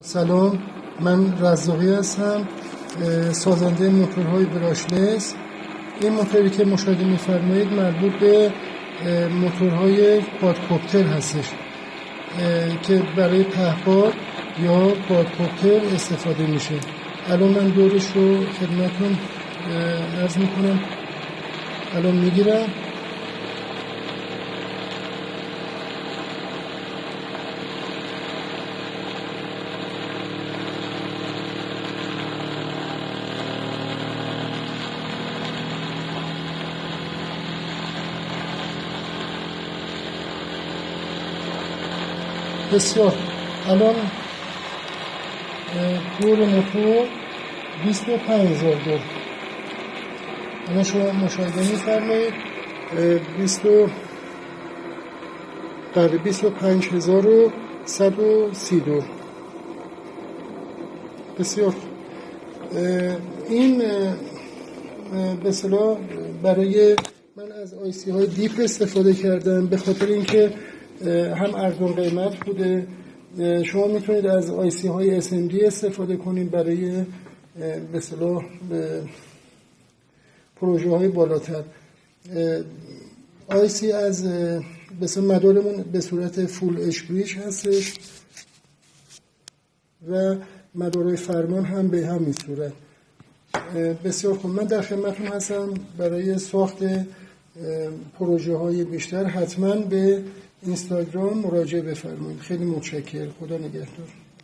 سلام، من رزاقی هستم، سازنده موتورهای براشلس. این موتوری که مشاهده می‌فرمایید مربوط به موتورهای کوادکوپتر هستش که برای پهپاد یا کوادکوپتر استفاده میشه. الان من دورش رو خدمتتون عرض میکنم. الان میگیرم. بسیار. الان دور موتور 25,000 دور. الان شما مشاهده می‌فرمایید 25,130 دور. بسیار. این به اصطلاح برای من از آیسی های دیپ استفاده کردم، به خاطر اینکه هم ارزان قیمت بوده. شما میتونید از آیسی های SMD استفاده کنید برای به اصطلاح پروژه های بالاتر. آیسی از به اصطلاح مدارمون به صورت فول اچ بریج هستش و مدارهای فرمان هم به همین صورت. بسیار خوب، من در خدمتتون هستم. برای ساخت پروژه های بیشتر حتما به اینستاگرام مراجعه بفرمایید. خیلی متشکرم. خدا نگهدار.